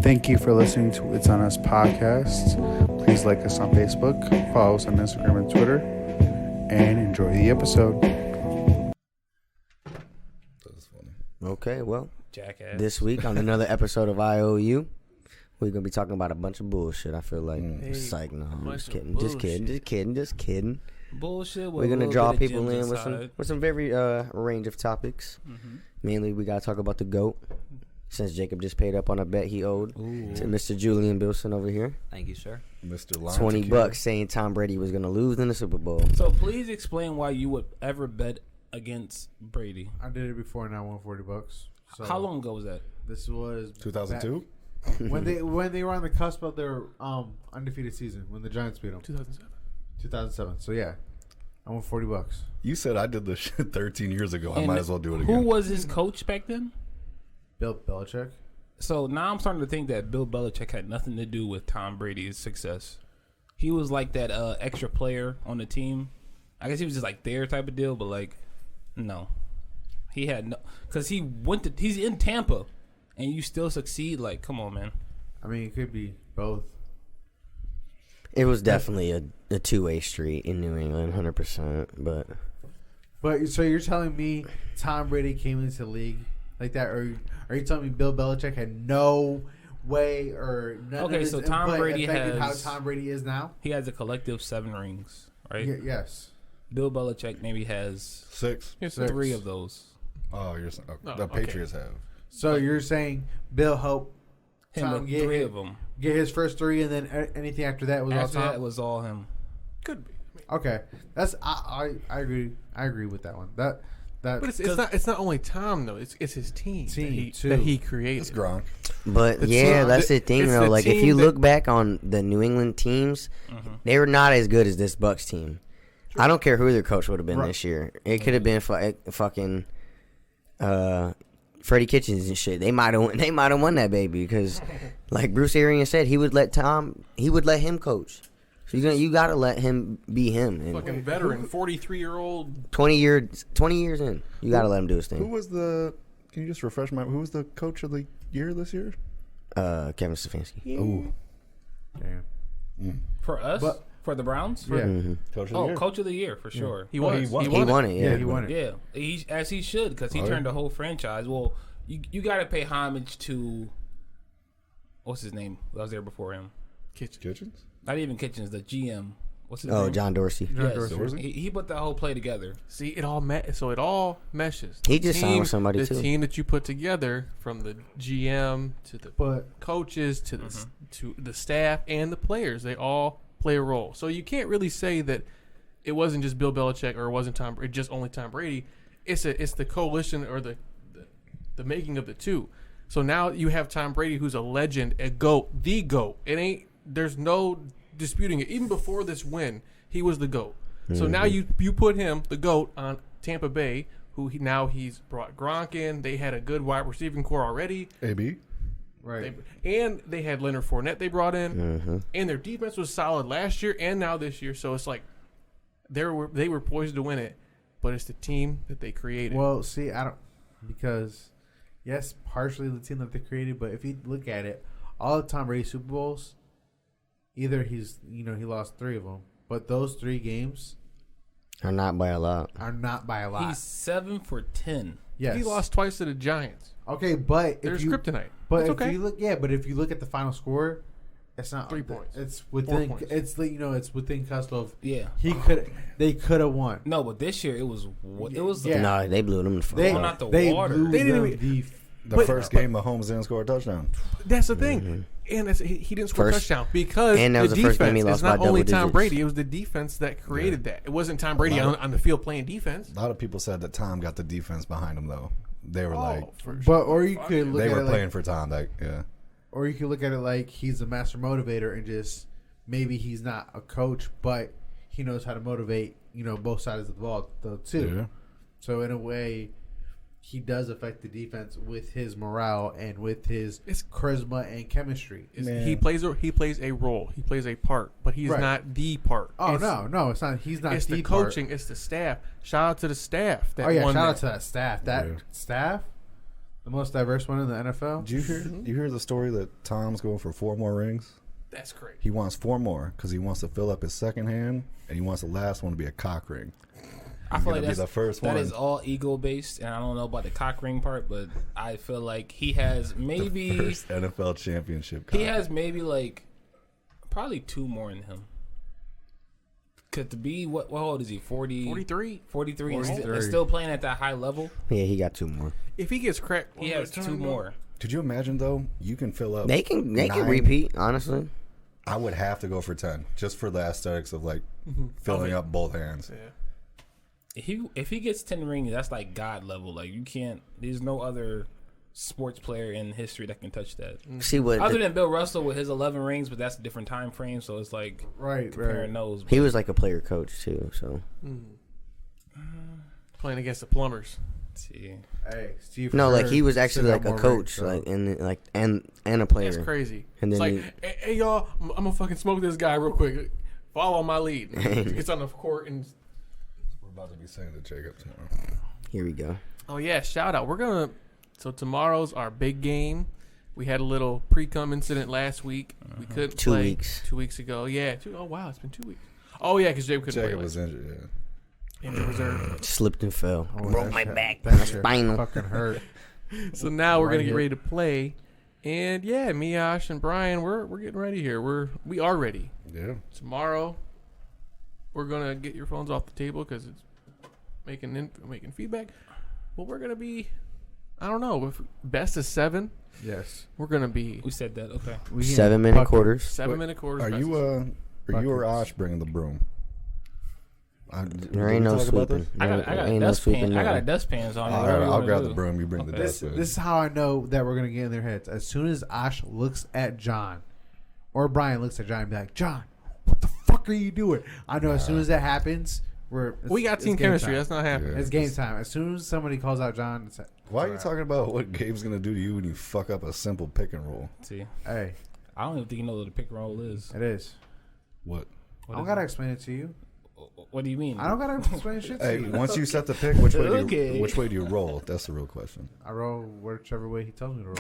Thank you for listening to It's On Us podcast. Please like us on Facebook, follow us on Instagram and Twitter, and enjoy the episode. That's funny. Okay, well, Jackass. this week on another episode of IOU, we're gonna be talking about a bunch of bullshit. I feel like it's like, no, I'm just kidding, just kidding. Bullshit. We're gonna draw people in with some very range of topics. Mm-hmm. Mainly, we gotta talk about the GOAT. Since Jacob just paid up on a bet he owed to Mr. Julian Bilson over here. Thank you, sir. Mr. $20 saying Tom Brady was gonna lose in the Super Bowl. So please explain why you would ever bet against Brady. I did it before and I won $40. So How long ago was that? This was 2002? when they were on the cusp of their undefeated season when the Giants beat them. 2007. So yeah, I won $40. You said I did this shit 13 years ago. I And might as well do it Who again. was his coach back then? Bill Belichick. So now I'm starting to think that Bill Belichick had nothing to do with Tom Brady's success. He was like that extra player on the team. I guess he was just like their type of deal, but like, no. He had no, because he's in Tampa, and you still succeed. Like, come on, man. I mean, it could be both. It was definitely a two-way street in New England, 100%. But so you're telling me Tom Brady came into the league like that, or are you telling me Bill Belichick had no way or none Okay, of his so Tom input Brady affected has- how Tom Brady is now? He has a collective 7 rings, right? Yes. Bill Belichick maybe has 6? 3 of those. Oh, you're saying the okay. Patriots have. So you're saying Bill helped Him Tom with get 3 of them. get his first 3, and then anything after that was After all Tom? that, it was all him. Could be. Okay, that's I agree. I agree with that one. That But it's not only Tom though. It's his team that he created. It's Gronk. But It's yeah, not- that's the thing it's though. the Like if team you that- look back on the New England teams, they were not as good as this Bucks team. I don't care who their coach would have been this year. It could have been fucking Freddie Kitchens and shit. They might have won that baby because, like Bruce Arians said, he would let him coach. So you gotta let him be him. And Fucking veteran, 43-year-old. 20 years in, you gotta let him do his Who thing. was the? Can you just refresh my? Who was the coach of the year this year? Kevin Stefanski. Ooh, damn. For us? But- For the Browns? Yeah. coach of the year. Coach of the year, for sure. He won. he won. He won it. Yeah, He won it. Yeah, as he should, because he Oh, turned yeah. the whole franchise. Well, you got to pay homage to, what's his name? I was there before him. Kitchens. Not even Kitchens, the GM. What's his Oh, name? John Dorsey. Yes. Dorsey? He put that whole play together. See, it all meshes. He just signed with somebody, the too. The team that you put together, from the GM to the But coaches to the staff and the players, they all play a role. So you can't really say that it wasn't just Bill Belichick or it wasn't just only Tom Brady. It's the coalition or the making of the two. So now you have Tom Brady, who's a legend, a GOAT, the GOAT. There's no disputing it. Even before this win, he was the GOAT. So now you put him, the GOAT, on Tampa Bay, he's brought Gronk in. They had a good wide receiving core already. AB. right. And they had Leonard Fournette they brought in. And their defense was solid last year and now this year. So it's like they were poised to win it, but it's the team that they created. Well, see, I don't, because yes, partially the team that they created, but if you look at it, all of Tom Brady's Super Bowls, either he lost 3 of them, but those 3 games Are not by a lot. are not by a lot. He's 7 for 10. Yes. He lost twice to the Giants. Okay, but There's if you kryptonite. but That's if okay. you look at the final score, it's not 3 points. It's within. 4 points. It's within cusp of. Yeah. They could have won. No, but this year it was Yeah. No, they blew them the fuck They out. not the they water. blew They didn't them even- the First game, Mahomes didn't score a touchdown. That's the thing. And he didn't score a First- touchdown because and that was the the first game he defense lost is not by only double Tom digits. Brady. It was the defense that created that. It wasn't Tom Brady on the field playing defense. A lot of people said that Tom got the defense behind him, though. They were But or you could look they at were it playing like, for Tom. Yeah. or you could look at it like he's a master motivator and just maybe he's not a coach, but he knows how to motivate both sides of the ball though too. Yeah. So in a way, he does affect the defense with his morale and with his charisma and chemistry. He plays a role. He plays a part, but he's Right. not the part. Oh no, it's not. He's not. It's the part. coaching. It's the staff. Shout out to the staff. That Oh yeah, won shout out that. to that staff. That Yeah. staff, The most diverse one in the NFL. Did you hear the story that Tom's going for 4 more rings? That's great. He wants 4 more because he wants to fill up his second hand, and he wants the last one to be a cock ring. I feel like Be the first that one. is all ego based, and I don't know about the cock ring part, but I feel like he has maybe First NFL championship. he cock has maybe like probably 2 more in him. Cause to be what old is he? 43. 43 and 43. still playing at that high level. Yeah, he got 2 more. If he gets cracked, He has 2 more. Could you imagine though? You can fill up. They can 9. repeat, honestly. I would have to go for 10 just for the aesthetics of like filling up both hands. Yeah. If he gets 10 rings, that's like God level. Like you can't. There's no other sports player in history that can touch that. See what Other than Bill Russell with his 11 rings, but that's a different time frame. So it's like Right, comparing those. he was like a player coach too. So Playing against the plumbers. See, Hey, Steve. no, like Kerr he was actually still like got a more coach, rings, so. like and a player. That's crazy. And It's then like, hey y'all, I'm gonna fucking smoke this guy real quick. Follow my lead. He gets on the court and We're about to be saying to Jacob tomorrow. Here we go. oh yeah, shout out. So tomorrow's our big game. We had a little pre-cum incident last week. We couldn't 2 play weeks. 2 weeks ago. Yeah. Oh wow, it's been 2 weeks. Oh yeah, because Jacob couldn't Jacob play. was injured. Injured reserve. Slipped and fell. Oh, Broke that my shit- back. that shit Spinal. fucking hurt. So now we're Right gonna get here. ready to play, and yeah, me, Ash, and Brian, we're getting ready here. We are ready. Yeah. Yeah. Tomorrow, we're gonna get your phones off the table because it's making feedback. But we're gonna be, I don't know, if best of 7. Yes. We're gonna be we said that. Okay. We 7-minute fucking- quarters. 7-minute quarters. Are best you of or Buckets. Ash bringing the broom? There ain't no sweeping. I got There a ain't no dustpan. sweeping. I got a nothing. dustpans on. All Whatever right, you I'll wanna grab do. the broom. You bring the Okay. dustpan. This is how I know that we're gonna get in their heads. As soon as Ash looks at John, or Brian looks at John, and be like, "John, what the fuck are you doing?" I know. As soon as that happens, We got team chemistry. That's not happening. Yeah. It's game time. As soon as somebody calls out John, it's Why are you alright. talking about what Gabe's gonna do to you when you fuck up a simple pick and roll? See, Hey, I don't even think you know what a pick and roll is. it is. What? I don't gotta explain it to you. What do you mean? I don't gotta explain shit to Hey, you. once you set the pick, which way do Okay. you which way do you roll? That's the real question. I roll whichever way he tells me to roll.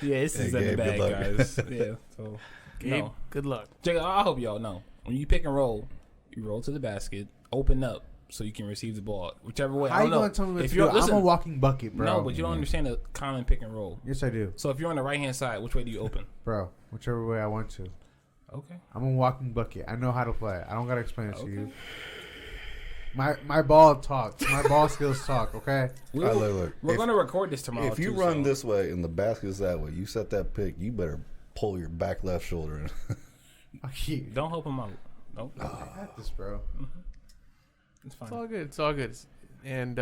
Yeah, this Hey, is in the Gabe, bag, good luck. guys. Yeah. So, Gabe, no. good luck. Jacob, I hope y'all know when you pick and roll, you roll to the basket, open up so you can receive the ball. Whichever way. How I you don't know. gonna tell me what If to you're do? I'm listen, a walking bucket, bro. no, but you don't understand the common pick and roll. Yes, I do, So if you're on the right hand side, which way do you open? bro. Whichever way I want to. Okay. I'm a walking bucket. I know how to play. I don't gotta explain it to Okay. you. My ball talks. My ball skills talk. Okay. All right, look. We're If- going to record this tomorrow. If you too, run so. this way and the basket is that way, you set that pick, you better pull your back left shoulder in. Don't help him out. Nope. I got this, bro. It's fine. It's all good. It's all good. And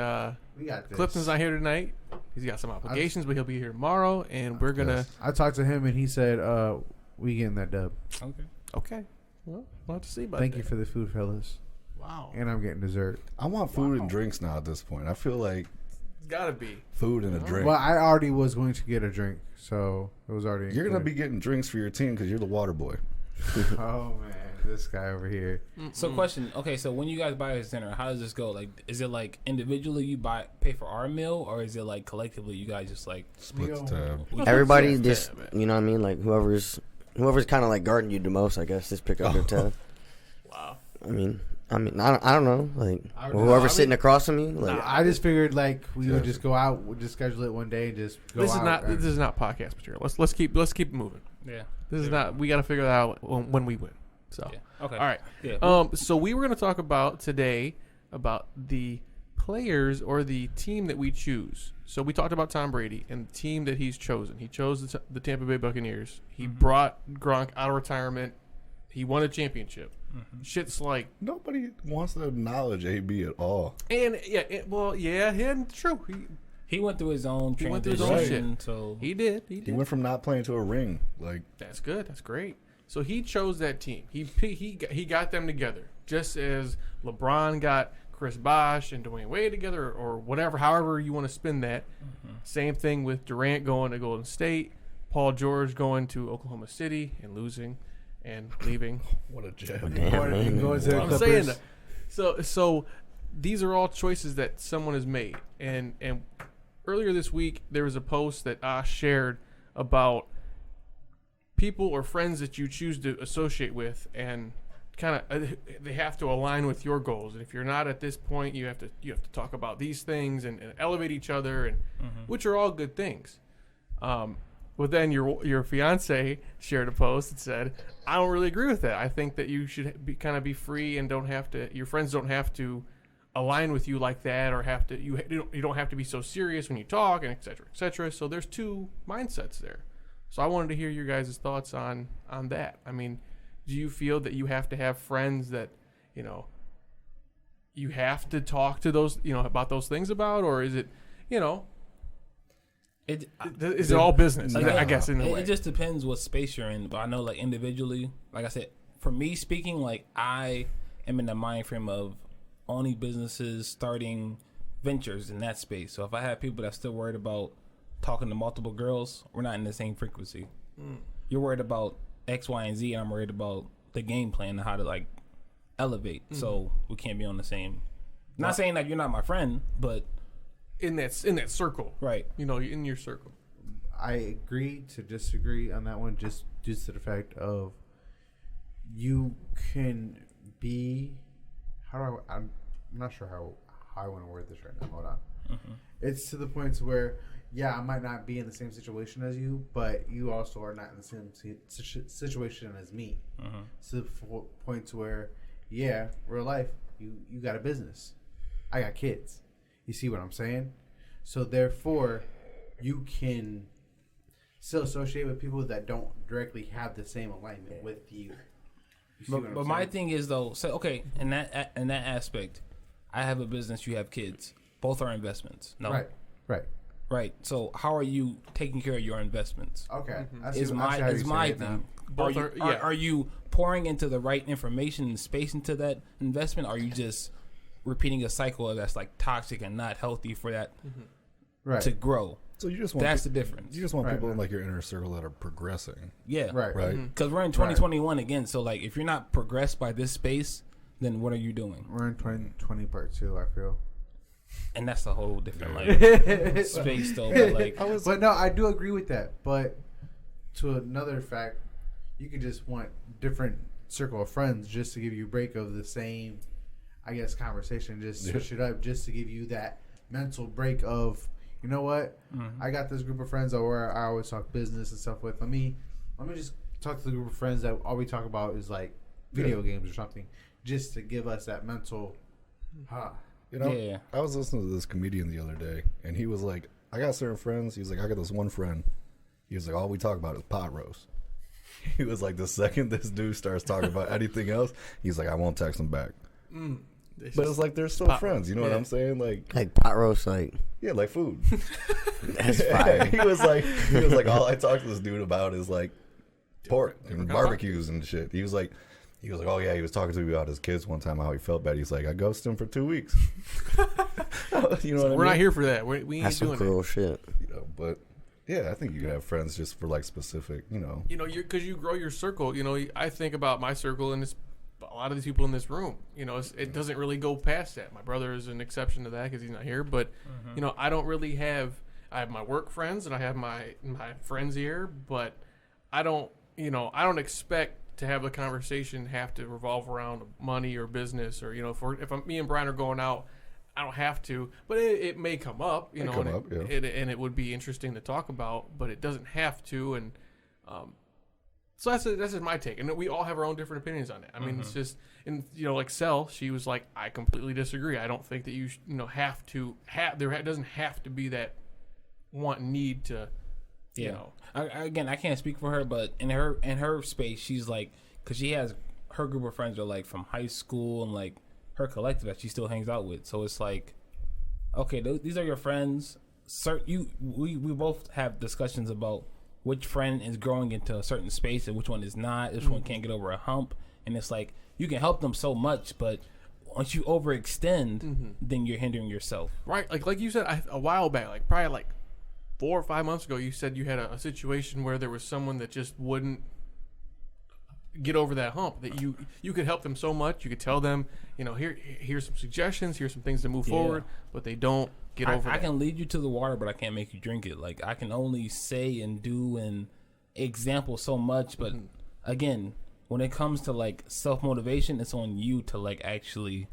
We got this. Clifton's not here tonight. He's got some obligations, but he'll be here tomorrow. And we're gonna. I talked to him and he said, we getting that dub. Okay. Okay. Well, we'll have to see about Thank that. you for the food, fellas. Wow. And I'm getting dessert. I want food and drinks now at this point. I feel like It's gotta be. food and a drink. Well, I already was going to get a drink, so it was already. You're gonna be getting drinks for your team because you're the water boy. Oh man, this guy over here. So question. Okay, so when you guys buy a dinner, how does this go? Like, is it like individually you pay for our meal, or is it like collectively you guys just like Split the tab. Everybody Yeah, just, man. you know what I mean? Like whoever's kind of like guarding you the most, I guess, just pick up their tab. Wow. I mean, I don't know. Like I- whoever's I sitting mean- across from me, like I just figured like we would Yeah. just go out, we'd just schedule it one day and just go This is out. not. and- This is not podcast material. Let's keep it moving. yeah? This is not. We got to figure that out when we win. So. Yeah. Okay. All right. Yeah. So we were going to talk about today about the players or the team that we choose. So we talked about Tom Brady and the team that he's chosen. He chose the Tampa Bay Buccaneers. He brought Gronk out of retirement. He won a championship. Shit's like, Nobody wants to acknowledge AB at all. and true. He went through his own He went through his transition. own shit. So He did. He went from not playing to a ring. Like That's good. That's great. So he chose that team. He got them together, just as LeBron got Chris Bosh and Dwayne Wade together, or whatever, however you want to spin that. Same thing with Durant going to Golden State, Paul George going to Oklahoma City and losing and leaving. what a jab. damn, man. Going to the I'm Clippers. saying that. So these are all choices that someone has made, and earlier this week there was a post that Ash shared about people or friends that you choose to associate with, and kind of they have to align with your goals. And if you're not at this point, you have to talk about these things and elevate each other, and which are all good things. But then your fiance shared a post that said, "I don't really agree with that. I think that you should be free and don't have to. Your friends don't have to align with you like that, or have to. You don't have to be so serious when you talk, and et cetera, et cetera." So there's two mindsets there. So I wanted to hear your guys' thoughts on that. I mean, do you feel that you have to have friends that you have to talk to those about those things about, or is it is it all business? I guess in a way. It just depends what space you're in. But I know, like, individually, like I said, for me speaking, like, I am in the mind frame of owning businesses, starting ventures in that space. So if I have people that's still worried about talking to multiple girls, we're not in the same frequency. You're worried about X, Y, and Z, and I'm worried about the game plan and how to, like, elevate. So we can't be on the same. Not saying that you're not my friend, but in that circle, right? In your circle. I agree to disagree on that one, just due to the fact of you can be. I'm not sure how I want to word this right now. Hold on. It's to the point where, yeah, I might not be in the same situation as you, but you also are not in the same situation as me. To the point where, yeah, real life, you got a business, I got kids. You see what I'm saying? So therefore, you can still associate with people that don't directly have the same alignment with you. But my thing is, though, so okay, in that aspect, I have a business, you have kids. Both are investments. No. Right. So how are you taking care of your investments? Okay. Is my thing. Are you pouring into the right information and space into that investment? Or are you just repeating a cycle that's like toxic and not healthy for that to grow? So you just want that's the difference. You just want people in like your inner circle that are progressing. Yeah. Right. Because we're in 2021 again. So like, if you're not progressed by this space, then what are you doing? We're in 2020 part 2, I feel. And that's a whole different like space though. But like, but no, I do agree with that. But to another fact, you could just want different circle of friends just to give you a break of the same, I guess, conversation. Just switch it up, just to give you that mental break of, you know what? I got this group of friends where I always talk business and stuff with. Let me just talk to the group of friends that all we talk about is like video games or something, just to give us that mental. I was listening to this comedian the other day, and he was like, I got certain friends. He was like, I got this one friend. He was like, all we talk about is pot roast. He was like, the second this dude starts talking about anything else, he's like, I won't text him back. But it's like they're still friends. You know what I'm saying? Like pot roast, like food. That's fire. He was like, all I talk to this dude about is like pork and barbecues and shit. He was like, oh yeah, he was talking to me about his kids one time, how he felt bad. He's like, I ghosted him for 2 weeks. You know what I mean? We're not here for that. We ain't that's doing some cruel that. shit. But yeah, I think you can have friends just for like specific, because you grow your circle. I think about my circle, and it's a lot of these people in this room. It doesn't really go past that. My brother is an exception to that because he's not here. But I don't really have. I have my work friends and I have my friends here, but I don't expect to have the conversation have to revolve around money or business, or if me and Brian are going out, I don't have to, but it may come up, and it would be interesting to talk about, but it doesn't have to, and so that's just my take, and we all have our own different opinions on it. I mean, it's just, and like Sel, she was like, I completely disagree. I don't think that you have to doesn't have to be that need to. Again, I can't speak for her, but in her space, she's like, because she has her group of friends are like from high school and like her collective that she still hangs out with. So it's like, okay, these are your friends. We both have discussions about which friend is growing into a certain space and which one is not. Which one can't get over a hump, and it's like you can help them so much, but once you overextend, then you're hindering yourself. Right, like you said a while back, like probably like 4 or 5 months ago, you said you had a situation where there was someone that just wouldn't get over that hump. That you could help them so much. You could tell them, here's some suggestions, here's some things to move forward, but they don't get over that. I can lead you to the water, but I can't make you drink it. Like, I can only say and do and example so much, but again, when it comes to like self-motivation, it's on you to like actually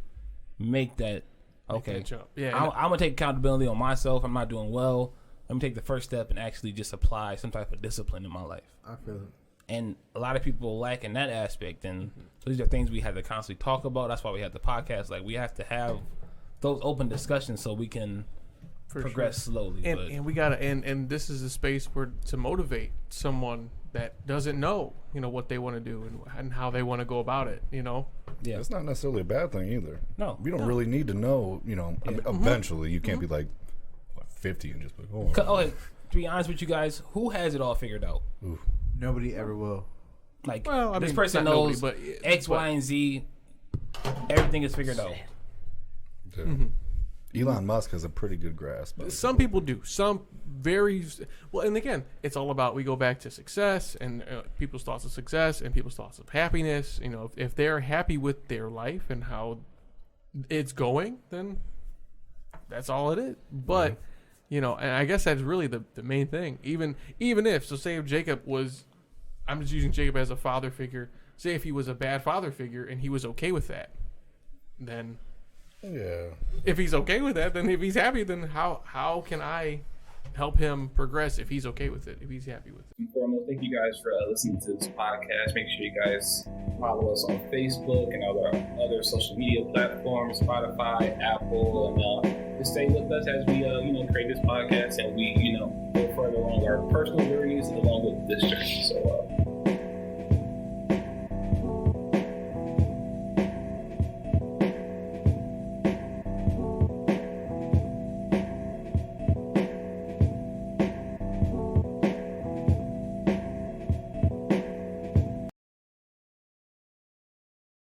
make that okay. I'm gonna take accountability on myself. I'm not doing well. Let me take the first step and actually just apply some type of discipline in my life. I feel it. And a lot of people lack in that aspect, and so these are things we have to constantly talk about. That's why we have the podcast. Like, we have to have those open discussions so we can progress slowly. And we gotta and this is a space where to motivate someone that doesn't know, what they want to do and how they want to go about it. Yeah, it's not necessarily a bad thing either. No, we don't really need to know. Eventually, you can't be like 50 and just like, to be honest with you guys, who has it all figured out? Ooh. Nobody ever will. Like, this person knows X, Y, and Z. Everything is figured out. Elon Musk has a pretty good grasp. Some people do. Some very well. And again, it's all about, we go back to success and people's thoughts of success and people's thoughts of happiness. If they're happy with their life and how it's going, then that's all it is. But and I guess that's really the main thing. Even if, so say if Jacob was, I'm just using Jacob as a father figure. Say if he was a bad father figure and he was okay with that, then if he's okay with that, then if he's happy, then how can I help him progress if he's okay with it, if he's happy with it? And foremost, thank you guys for listening to this podcast. Make sure you guys follow us on Facebook and other social media platforms, Spotify, Apple, and just stay with us as we create this podcast and we go further along our personal journeys along with this journey. So